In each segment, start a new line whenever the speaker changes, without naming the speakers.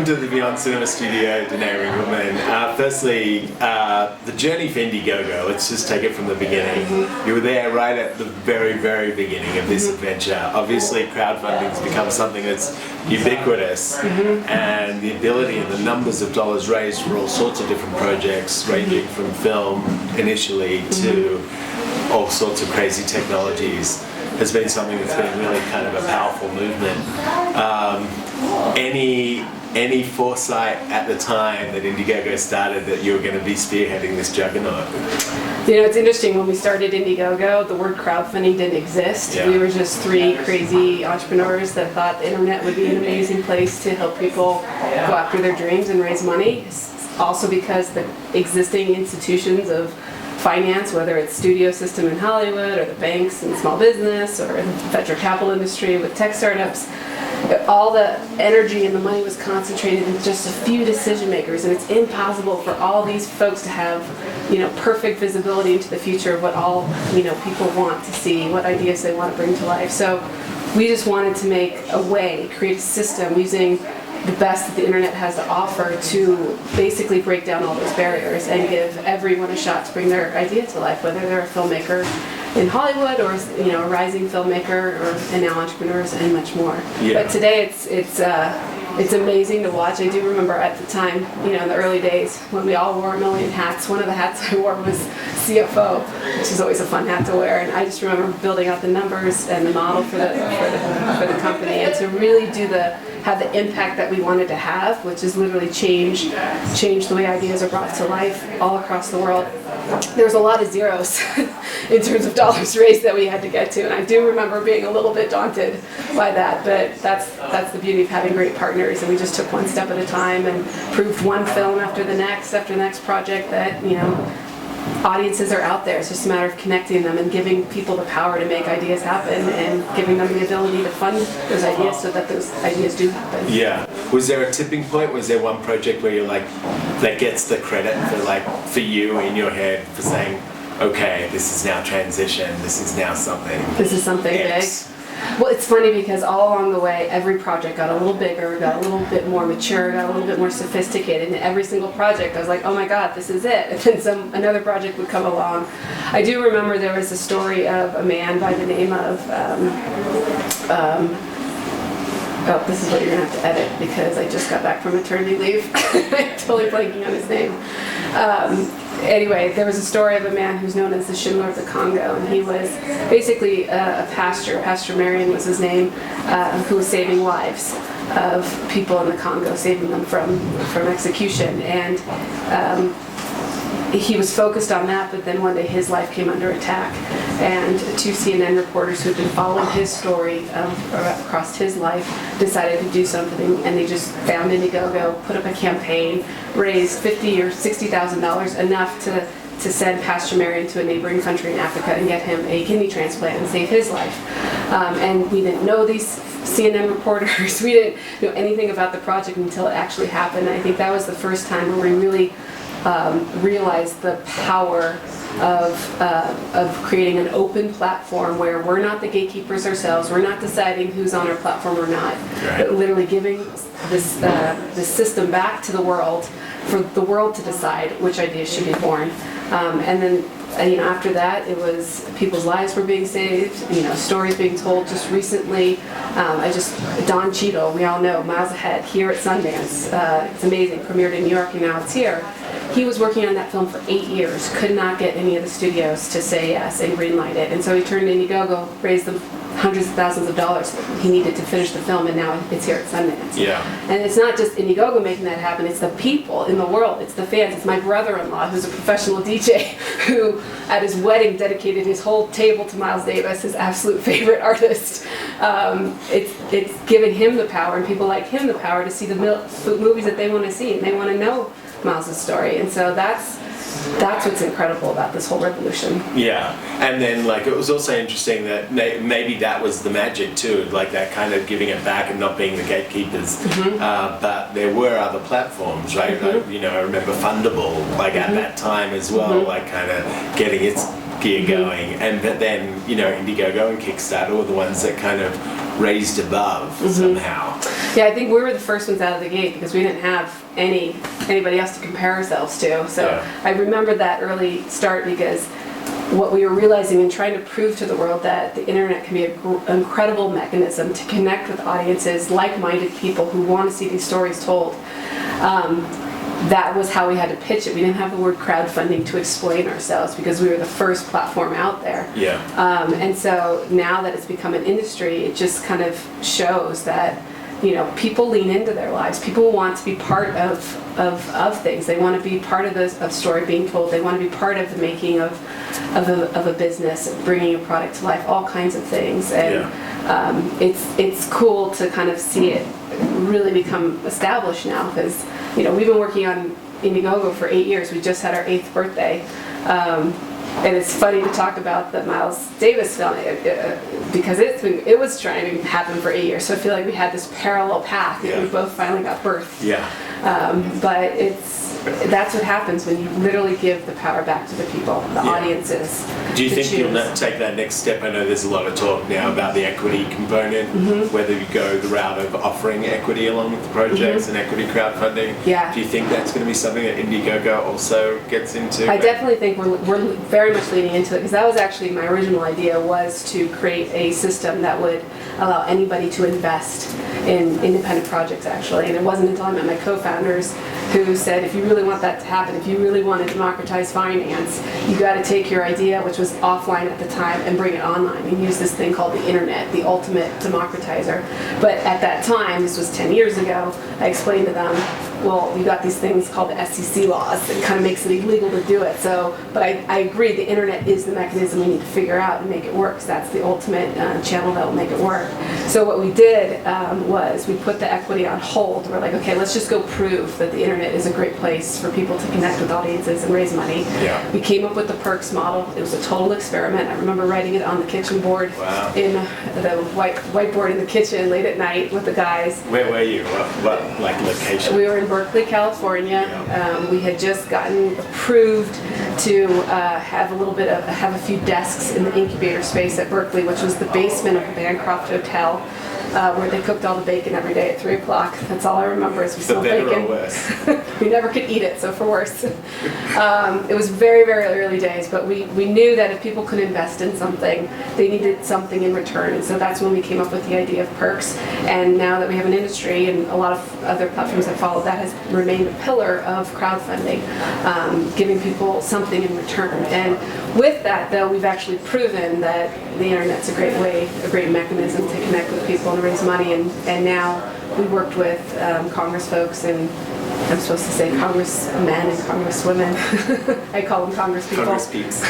welcome to the Beyond Cinema Studio, Danae Ringlemann. Firstly, the journey for Indiegogo, let's just take it from the beginning. You were there right at the very, very beginning of this adventure. Obviously, crowdfunding's become something that's ubiquitous, and the ability and the numbers of dollars raised for all sorts of different projects, ranging from film initially to all sorts of crazy technologies, has been something that's been really kind of a powerful movement. Any foresight at the time that Indiegogo started that you were going to be spearheading this juggernaut?
You know, it's interesting, when we started Indiegogo, the word crowdfunding didn't exist.
Yeah.
We were just three crazy entrepreneurs that thought the internet would be an amazing place to help people go after their dreams and raise money. Also because the existing institutions of finance, whether it's studio system in Hollywood or the banks and small business or the venture capital industry with tech startups, all the energy and the money was concentrated in just a few decision makers, and it's impossible for all these folks to have, you know, perfect visibility into the future of what all, you know, people want to see, what ideas they want to bring to life. So we just wanted to make a way, create a system using the best that the internet has to offer to basically break down all those barriers and give everyone a shot to bring their idea to life, whether they're a filmmaker in Hollywood or, you know, a rising filmmaker and now entrepreneurs and much more.
Yeah.
But today it's amazing to watch. I do remember at the time, you know, in the early days when we all wore a million hats. One of the hats I wore was CFO, which is always a fun hat to wear. And I just remember building out the numbers and the model for the company, and to really have the impact that we wanted to have, which is literally change the way ideas are brought to life all across the world. There was a lot of zeros in terms of dollars raised that we had to get to, and I do remember being a little bit daunted by that, but that's the beauty of having great partners, and we just took one step at a time and proved one film after the next project that, you know, audiences are out there. It's just a matter of connecting them and giving people the power to make ideas happen and giving them the ability to fund those ideas so that those ideas do happen.
Yeah. Was there a tipping point? Was there one project where you're like, that gets the credit for you in your head for saying, okay, this is now transition, this is now something.
This is something
X.
big. Well, it's funny because all along the way, every project got a little bigger, got a little bit more mature, got a little bit more sophisticated, and every single project I was like, oh my god, this is it. And then another project would come along. I do remember there was a story of a man by the name of, oh, this is what you're going to have to edit because I just got back from maternity leave. I'm totally blanking on his name. Anyway, there was a story of a man who's known as the Schindler of the Congo, and he was basically a pastor. Pastor Marion was his name, who was saving lives of people in the Congo, saving them from execution. And he was focused on that, but then one day his life came under attack, and two CNN reporters who had been following his story across his life decided to do something, and they just found Indiegogo, put up a campaign, raised $50,000 or $60,000, enough to send Pastor Marion to a neighboring country in Africa and get him a kidney transplant and save his life. And we didn't know these CNN reporters. We didn't know anything about the project until it actually happened. And I think that was the first time where we really realized the power of creating an open platform where we're not the gatekeepers ourselves, we're not deciding who's on our platform or not, but literally giving this system back to the world for the world to decide which ideas should be born. And then, you know, after that, it was people's lives were being saved, you know, stories being told. Just recently, Don Cheadle, we all know, Miles Ahead, here at Sundance. It's amazing, premiered in New York and now it's here. He was working on that film for 8 years, could not get any of the studios to say yes and greenlight it. And so he turned to Indiegogo, raised them hundreds of thousands of dollars he needed to finish the film, and now it's here at Sundance.
Yeah.
And it's not just Indiegogo making that happen, it's the people in the world, it's the fans. It's my brother-in-law, who's a professional DJ, who at his wedding dedicated his whole table to Miles Davis, his absolute favorite artist. It's giving him the power, and people like him the power to see the movies that they want to see, and they want to know Miles' story. And so that's what's incredible about this whole revolution.
Yeah, and then like it was also interesting that maybe that was the magic too, like that kind of giving it back and not being the gatekeepers. But there were other platforms, right? You know, I remember Fundable, like at that time as well, like kind of getting its gear going, but then, you know, Indiegogo and Kickstarter were the ones that kind of raised above somehow.
Yeah, I think we were the first ones out of the gate because we didn't have anybody else to compare ourselves to. So
Yeah.
I remember that early start because what we were realizing and trying to prove to the world that the internet can be an incredible mechanism to connect with audiences, like-minded people who want to see these stories told. That was how we had to pitch it. We didn't have the word crowdfunding to explain ourselves because we were the first platform out there.
Yeah.
And so now that it's become an industry, it just kind of shows that, you know, people lean into their lives. People want to be part of things. They want to be part of a story being told. They want to be part of the making of a business, bringing a product to life, all kinds of things. And it's cool to kind of see it really become established now because, you know, we've been working on Indiegogo for 8 years. We just had our 8th birthday. And it's funny to talk about the Miles Davis film because it was trying to happen for 8 years. So I feel like we had this parallel path.
Yeah.
We both finally got birthed.
Yeah.
But that's what happens when you literally give the power back to the people, the audiences.
Do you
to
think you'll
choose.
take that next step? I know there's a lot of talk now about the equity component, whether you go the route of offering equity along with the projects and equity crowdfunding.
Yeah.
Do you think that's going to be something that Indiegogo also gets into?
I definitely think we're very much leaning into it because that was actually my original idea, was to create a system that would allow anybody to invest in independent projects actually. And it wasn't until I met my co-founders who said, if you really want that to happen, if you really want to democratize finance, you got to take your idea, which was offline at the time, and bring it online and use this thing called the internet, the ultimate democratizer. But at that time, this was 10 years ago, I explained to them, well, you got these things called the SEC laws that kind of makes it illegal to do it. So, but I agree, the internet is the mechanism we need to figure out and make it work. So that's the ultimate channel that will make it work. So what we did was we put the equity on hold. We're like, okay, let's just go prove that the internet is a great place for people to connect with audiences and raise money.
Yeah.
We came up with the perks model. It was a total experiment. I remember writing it on the kitchen board in the whiteboard in the kitchen late at night with the guys.
Where were you? What like location?
We were in Berkeley, California. We had just gotten approved to have a few desks in the incubator space at Berkeley, which was the basement of the Bancroft Hotel, where they cooked all the bacon every day at 3 o'clock. That's all I remember is we
For
smelled
better
bacon.
or worse?
We never could eat it, so for worse. It was very, very early days, but we knew that if people could invest in something, they needed something in return. And so that's when we came up with the idea of perks. And now that we have an industry and a lot of other platforms that follow, that has remained a pillar of crowdfunding, giving people something in return. And with that, though, we've actually proven that the internet's a great mechanism to connect with people and raise money. And now we worked with Congress folks, and I'm supposed to say congressmen and congresswomen. I call them Congress people.
Congress peeps.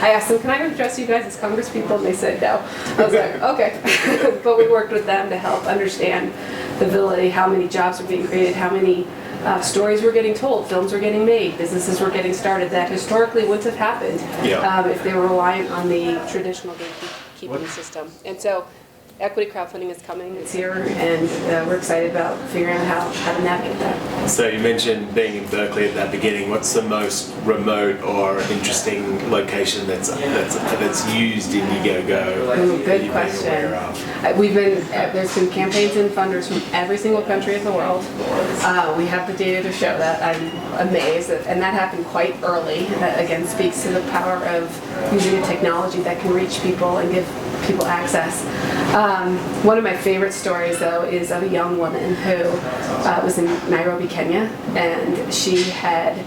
I asked them, can I address you guys as Congress people? And they said no. I was like, okay. But we worked with them to help understand the ability, how many jobs are being created, how many stories were getting told, films were getting made, businesses were getting started that historically wouldn't have happened if they were reliant on the traditional gatekeeping system. And so equity crowdfunding is coming, it's here, and we're excited about figuring out how to navigate that.
So you mentioned being in Berkeley at that beginning. What's the most remote or interesting location that's used Indiegogo?
Ooh, good question. There's been campaigns and funders from every single country of the world. We have the data to show that. I'm amazed, and that happened quite early. That again speaks to the power of using a technology that can reach people and give people access. One of my favorite stories, though, is of a young woman who was in Nairobi, Kenya, and she had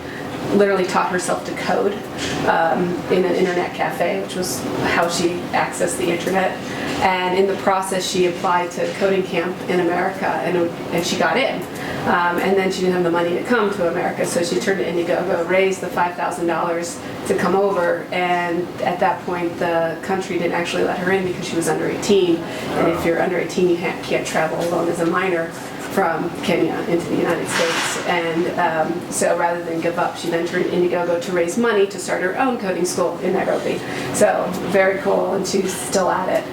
literally taught herself to code in an internet cafe, which was how she accessed the internet. And in the process, she applied to coding camp in America, and she got in. And then she didn't have the money to come to America, so she turned to Indiegogo, raised the $5,000 to come over, and at that point the country didn't actually let her in because she was under 18, and if you're under 18 you can't travel alone as a minor from Kenya into the United States. And so rather than give up, she then turned to Indiegogo to raise money to start her own coding school in Nairobi. So very cool, and she's still at it.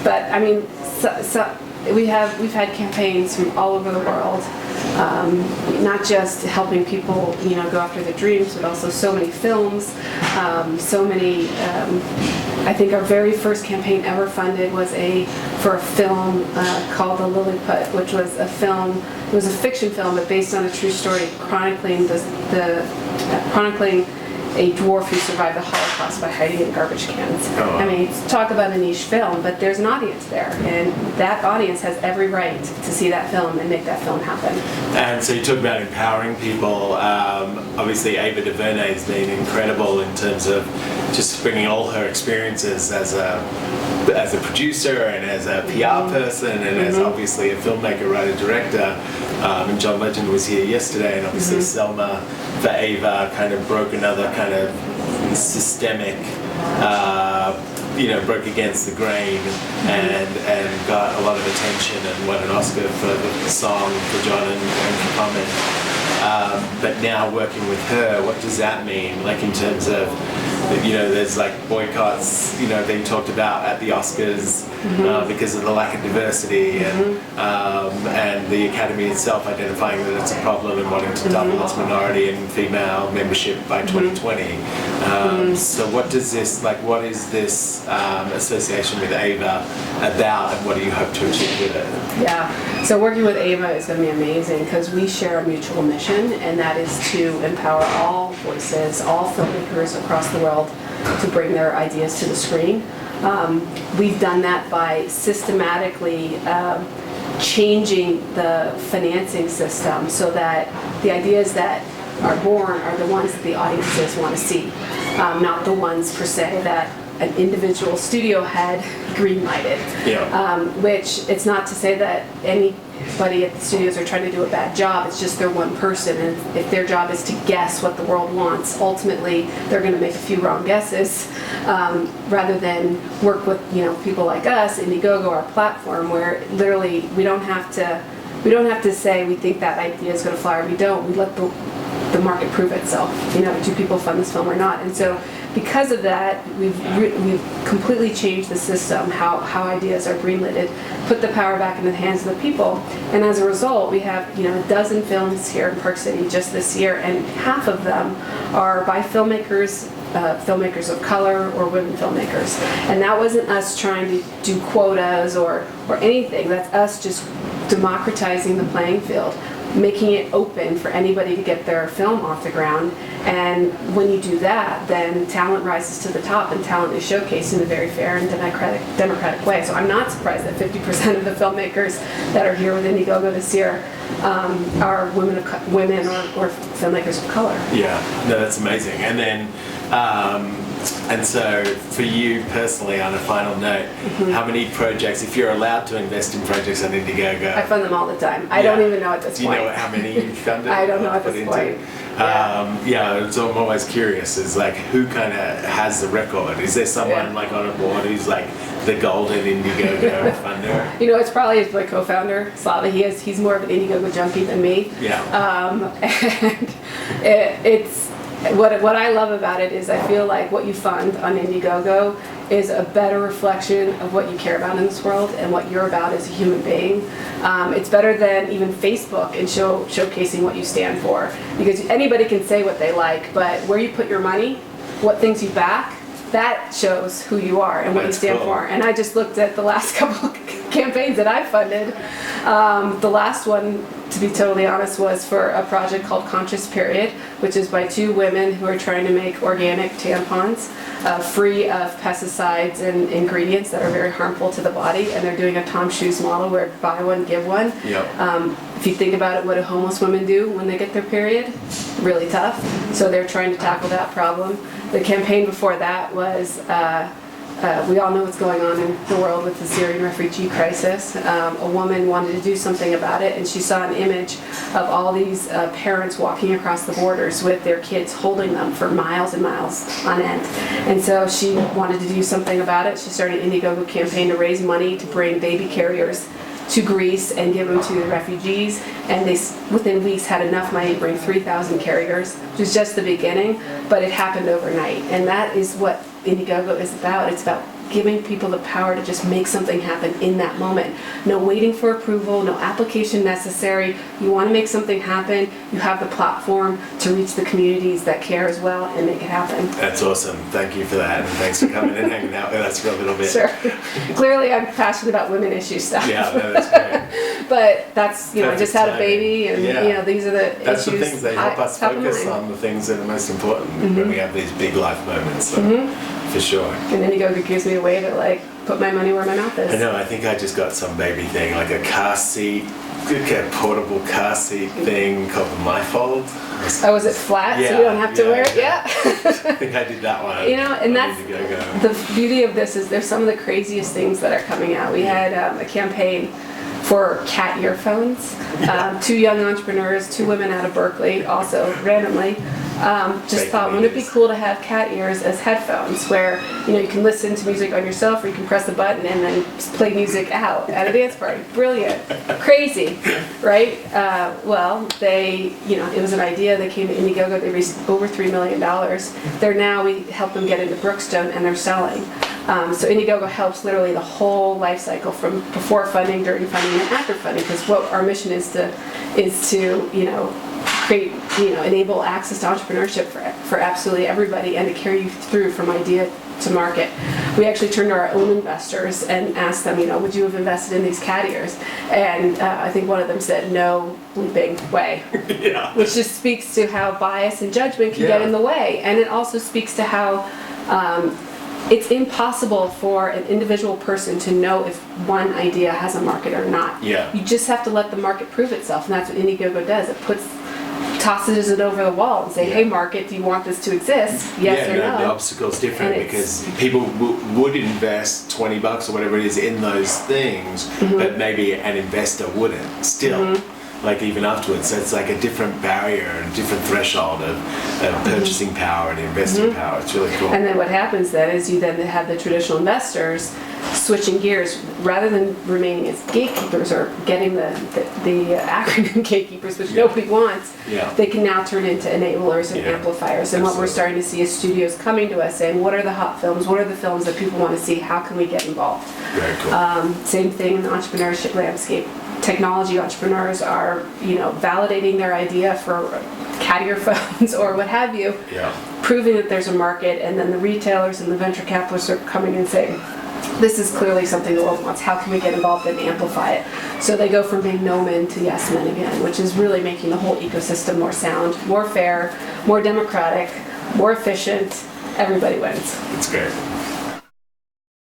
But I mean, we've had campaigns from all over the world. not just helping people, go after their dreams, but also so many films, so many. I think our very first campaign ever funded was for a film called The Lilliput, which was a film. It was a fiction film, but based on a true story chronicling chronicling a dwarf who survived the Holocaust by hiding in garbage cans.
Oh.
I mean, talk about a niche film, but there's an audience there, and that audience has every right to see that film and make that film happen.
And so you talk about empowering people. Obviously, Ava DuVernay has been incredible in terms of just bringing all her experiences as a producer and as a PR person and as obviously a filmmaker, writer, director. And John Legend was here yesterday, and obviously Selma for Ava kind of broke another kind of systemic, broke against the grain and got a lot of attention and won an Oscar for the song for John and for comment. But now working with her, what does that mean? Like in terms of, there's like boycotts, being talked about at the Oscars because of the lack of diversity and the Academy itself identifying that it's a problem and wanting to double its minority and female membership by 2020. So what is this association with Ava about, and what do you hope to achieve with it?
Yeah, so working with Ava is going to be amazing because we share a mutual mission, and that is to empower all voices, all filmmakers across the world to bring their ideas to the screen. We've done that by systematically changing the financing system so that the ideas that are born are the ones that the audiences want to see, not the ones per se that an individual studio had green-lighted. Which it's not to say that anybody at the studios are trying to do a bad job, it's just they're one person, and if their job is to guess what the world wants, ultimately they're going to make a few wrong guesses, rather than work with people like us, Indiegogo, our platform, where literally we don't have to say we think that idea is going to fly or we don't. We let the market prove itself. Do people fund this film or not? And so because of that, we've completely changed the system, how ideas are greenlighted, put the power back in the hands of the people, and as a result, we have a dozen films here in Park City just this year, and half of them are by filmmakers of color or women filmmakers. And that wasn't us trying to do quotas or anything. That's us just democratizing the playing field, making it open for anybody to get their film off the ground. And when you do that, then talent rises to the top, and talent is showcased in a very fair and democratic way. So I'm not surprised that 50% of the filmmakers that are here with Indiegogo this year are women or filmmakers of color.
Yeah, no, that's amazing. And then, and so for you personally, on a final note, how many projects, if you're allowed to invest in projects on Indiegogo?
I fund them all the time. I don't even know at this point.
Do you know how many you've funded?
I don't know at this point.
So I'm always curious, is like who kind of has the record? Is there someone like on a board who's like the golden Indiegogo funder?
It's probably my co-founder, Slava. He's more of an Indiegogo junkie than me. And it's what I love about it is I feel like what you fund on Indiegogo is a better reflection of what you care about in this world and what you're about as a human being. It's better than even Facebook in showcasing what you stand for, because anybody can say what they like, but where you put your money, what things you back, that shows who you are and what you stand for. And I just looked at the last couple of campaigns that I funded. The last one, to be totally honest, was for a project called Conscious Period, which is by two women who are trying to make organic tampons free of pesticides and ingredients that are very harmful to the body. And they're doing a Tom Shoes model where buy one, give one. If you think about it, what do homeless women do when they get their period? Really tough. So they're trying to tackle that problem. The campaign before that was, we all know what's going on in the world with the Syrian refugee crisis. A woman wanted to do something about it, and she saw an image of all these parents walking across the borders with their kids holding them for miles and miles on end. And so she wanted to do something about it. She started an Indiegogo campaign to raise money to bring baby carriers to Greece and give them to the refugees, and they within weeks had enough money to bring 3,000 carriers, which is just the beginning, but it happened overnight. And that is what Indiegogo is about. It's about giving people the power to just make something happen in that moment. No waiting for approval, no application necessary. You want to make something happen, you have the platform to reach the communities that care as well and make it happen.
That's awesome. Thank you for that, and thanks for coming and hanging out with us for a little bit.
Sure. Clearly I'm passionate about women issue stuff.
Yeah, no, that's great.
But that's, I just had a baby, and
Yeah.
these are the
That's
issues.
the things they help us
top of
focus
mind.
on the things that are most important when we have these big life moments. So, for sure.
And Indiegogo gives me a way to like put my money where my mouth is.
I know. I think I just got some baby thing, like a car seat, a portable car seat thing called the My Fold.
Oh, was it flat so you don't have to wear it? Yeah.
I think I did that one.
And that's
Indiegogo.
the beauty of this is there's some of the craziest things that are coming out. We had a campaign for cat earphones. 2 young entrepreneurs, 2 women out of Berkeley, also randomly, just thought, wouldn't it be cool to have cat ears as headphones, where you can listen to music on yourself, or you can press the button and then play music out at a dance party. Brilliant, crazy, right? Well, it was an idea. They came to Indiegogo. They raised over $3 million. We helped them get into Brookstone, and they're selling. So Indiegogo helps literally the whole life cycle, from before funding, during funding, and after funding, because what our mission is to create, enable access to entrepreneurship for absolutely everybody, and to carry you through from idea to market. We actually turned to our own investors and asked them, would you have invested in these cat ears? And I think one of them said, no bleeping way.
Yeah.
Which just speaks to how bias and judgment can get in the way. And it also speaks to how it's impossible for an individual person to know if one idea has a market or not.
Yeah.
You just have to let the market prove itself, and that's what Indiegogo does. It tosses it over the wall and say, hey market, do you want this to exist? Yes or no?
The obstacle's different because people would invest $20 or whatever it is in those things, but maybe an investor wouldn't still. Like even afterwards, so it's like a different barrier and different threshold of purchasing power and investing power. It's really cool.
And then what happens then is you then have the traditional investors switching gears, rather than remaining as gatekeepers or getting the acronym gatekeepers, which nobody wants. They can now turn into enablers and amplifiers. And what we're starting to see is studios coming to us saying, what are the hot films? What are the films that people want to see? How can we get involved?
Very cool.
Same thing in the entrepreneurship landscape. Technology entrepreneurs are, validating their idea for cat earphones or what have you, proving that there's a market, and then the retailers and the venture capitalists are coming and saying, this is clearly something the world wants. How can we get involved and amplify it? So they go from being no men to yes men again, which is really making the whole ecosystem more sound, more fair, more democratic, more efficient. Everybody wins.
It's great.